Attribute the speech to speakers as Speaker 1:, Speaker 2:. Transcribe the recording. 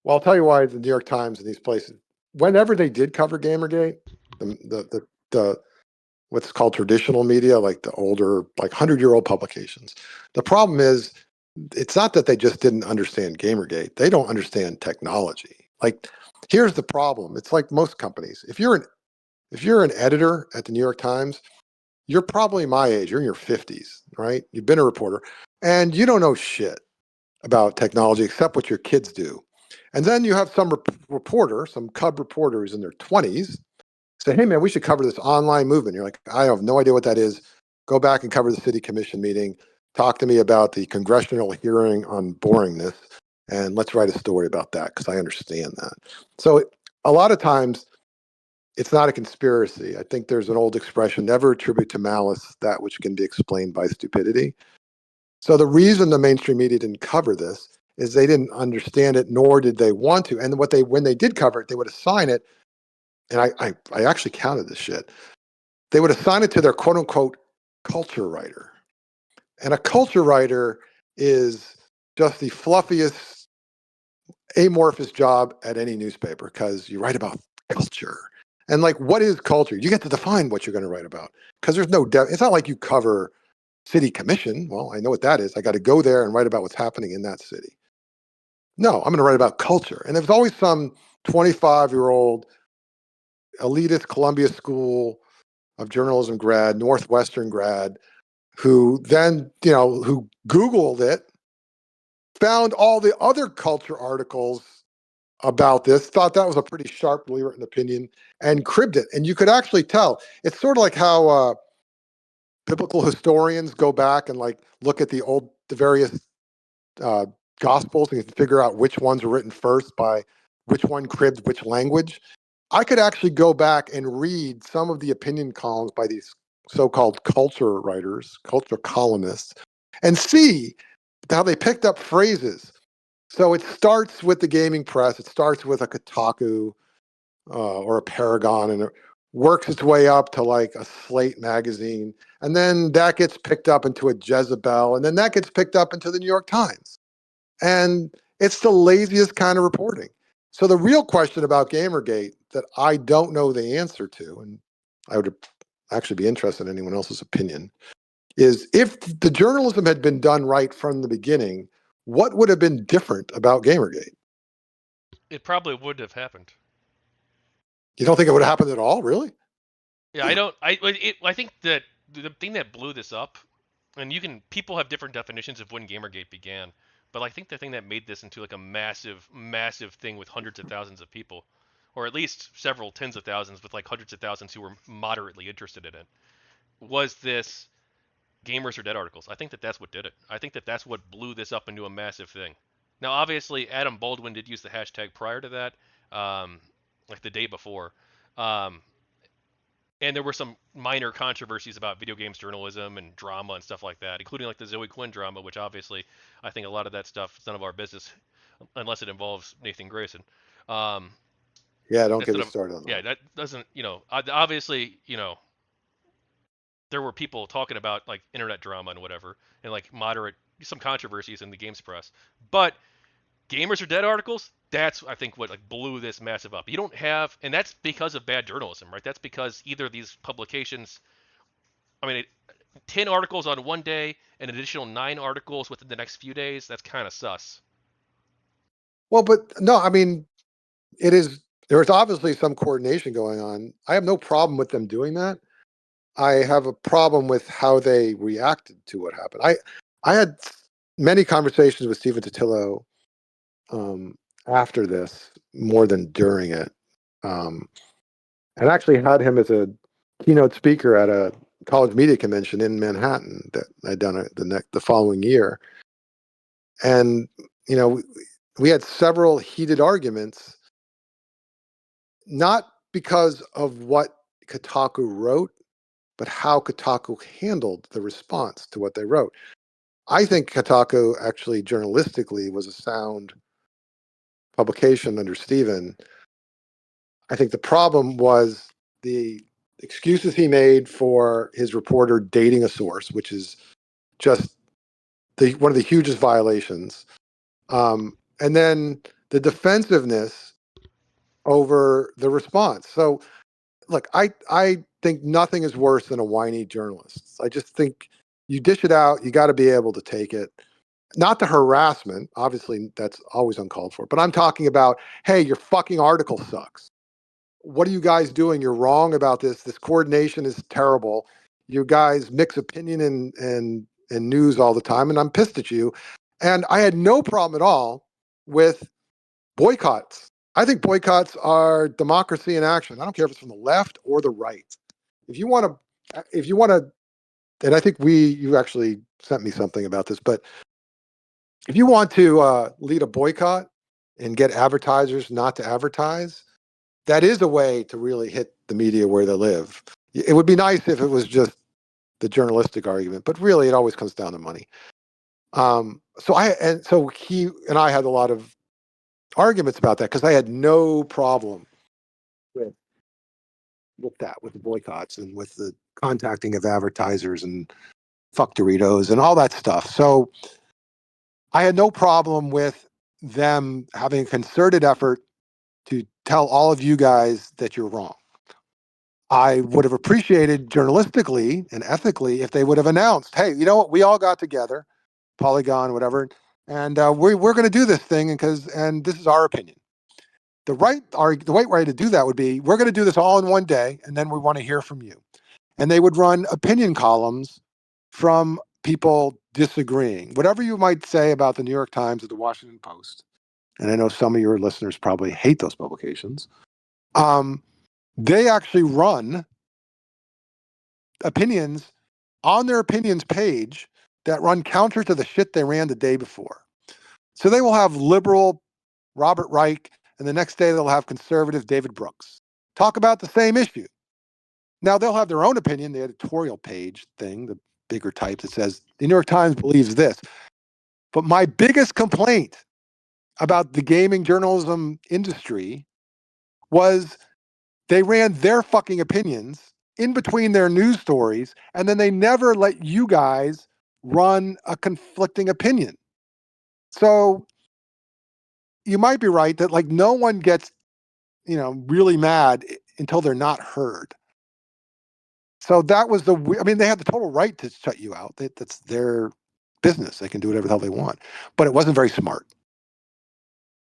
Speaker 1: Well, I'll tell you why the New York Times and these places, whenever they did cover GamerGate, the what's called traditional media, like the older, like 100-year-old publications. The problem is, it's not that they just didn't understand GamerGate. They don't understand technology. Like, here's the problem. It's like most companies. If you're an editor at the New York Times, you're probably my age. You're in your 50s, right? You've been a reporter, and you don't know shit about technology except what your kids do. And then you have some reporter, some cub reporter who's in their 20s, say, hey, man, we should cover this online movement. You're like, I have no idea what that is. Go back and cover the city commission meeting. Talk to me about the congressional hearing on boringness. And let's write a story about that because I understand that. So a lot of times it's not a conspiracy. I think there's an old expression, never attribute to malice that which can be explained by stupidity. So the reason the mainstream media didn't cover this is they didn't understand it, nor did they want to. And when they did cover it, they would assign it, and I actually counted this shit. They would assign it to their quote unquote culture writer. And a culture writer is just the fluffiest, amorphous job at any newspaper because you write about culture. And like, what is culture? You get to define what you're going to write about because there's no it's not like you cover city commission. Well, I know what that is. I got to go there and write about what's happening in that city. No, I'm going to write about culture. And there's always some 25-year-old elitist Columbia School of Journalism grad, Northwestern grad, who then, who Googled it, found all the other culture articles about this, thought that was a pretty sharply written opinion, and cribbed it. And you could actually tell. It's sort of like how biblical historians go back and like look at the various uh, gospels and figure out which ones were written first by which one cribbed which language. I could actually go back and read some of the opinion columns by these so-called culture writers, culture columnists, and see how they picked up phrases. So it starts with the gaming press. It starts with a Kotaku or a Paragon, and it works its way up to like a Slate magazine. And then that gets picked up into a Jezebel, and then that gets picked up into the New York Times. And it's the laziest kind of reporting. So the real question about Gamergate that I don't know the answer to, and I would actually be interested in anyone else's opinion, is if the journalism had been done right from the beginning, what would have been different about Gamergate?
Speaker 2: It probably would have happened.
Speaker 1: You don't think it would have happened at all, really?
Speaker 2: Yeah, I don't. I think that the thing that blew this up, and people have different definitions of when Gamergate began, but I think the thing that made this into like a massive, massive thing with hundreds of thousands of people, or at least several tens of thousands with like hundreds of thousands who were moderately interested in it, was this gamers are dead articles. I think that that's what did it. I think that that's what blew this up into a massive thing. Now, obviously, Adam Baldwin did use the hashtag prior to that, like the day before. Um, and there were some minor controversies about video games journalism and drama and stuff like that, including like the Zoe Quinn drama, which obviously I think a lot of that stuff is none of our business unless it involves Nathan Grayson. Um,
Speaker 1: Yeah, don't
Speaker 2: that's
Speaker 1: get
Speaker 2: none
Speaker 1: me
Speaker 2: of,
Speaker 1: started on
Speaker 2: yeah,
Speaker 1: that.
Speaker 2: that doesn't, obviously, there were people talking about like internet drama and whatever, and like moderate some controversies in the games press, but gamers are dead articles, that's I think what like blew this massive up. You don't have, and that's because of bad journalism, right? That's because either these publications, I mean, 10 articles on one day, an additional 9 articles within the next few days, that's kind of sus.
Speaker 1: Well, but no, I mean, it is. There's obviously some coordination going on. I have no problem with them doing that. I have a problem with how they reacted to what happened. I had many conversations with Stephen Totilo um, after this, more than during it, um, and actually had him as a keynote speaker at a college media convention in Manhattan that I'd done the following year. And you know, we had several heated arguments, not because of what Kotaku wrote, but how Kotaku handled the response to what they wrote. I think Kotaku actually journalistically was a sound publication under Stephen. I think the problem was the excuses he made for his reporter dating a source, which is just one of the hugest violations. And then the defensiveness over the response. So look, I think nothing is worse than a whiny journalist. I just think you dish it out, you got to be able to take it. Not the harassment, obviously that's always uncalled for, but I'm talking about, hey, your fucking article sucks. What are you guys doing? You're wrong about this. This coordination is terrible. You guys mix opinion and news all the time, and I'm pissed at you. And I had no problem at all with boycotts. I think boycotts are democracy in action. I don't care if it's from the left or the right. If you want to, and I think you actually sent me something about this, but if you want to lead a boycott and get advertisers not to advertise, that is a way to really hit the media where they live. It would be nice if it was just the journalistic argument, but really it always comes down to money. So he and I had a lot of arguments about that because I had no problem with with the boycotts and with the contacting of advertisers and fuck Doritos and all that stuff. So I had no problem with them having a concerted effort to tell all of you guys that you're wrong. I would have appreciated journalistically and ethically if they would have announced, hey, you know what? We all got together, Polygon, whatever, and we're going to do this thing and this is our opinion. The right way to do that would be, we're going to do this all in one day, and then we want to hear from you. And they would run opinion columns from people disagreeing. Whatever you might say about the New York Times or the Washington Post, and I know some of your listeners probably hate those publications, they actually run opinions on their opinions page that run counter to the shit they ran the day before. So they will have liberal Robert Reich, and the next day they'll have conservative David Brooks talk about the same issue. Now they'll have their own opinion, the editorial page thing, the bigger type that says the New York Times believes this. But my biggest complaint about the gaming journalism industry was they ran their fucking opinions in between their news stories, and then they never let you guys run a conflicting opinion. So you might be right that like no one gets, really mad until they're not heard. So that was I mean, they had the total right to shut you out. That's their business. They can do whatever the hell they want. But it wasn't very smart.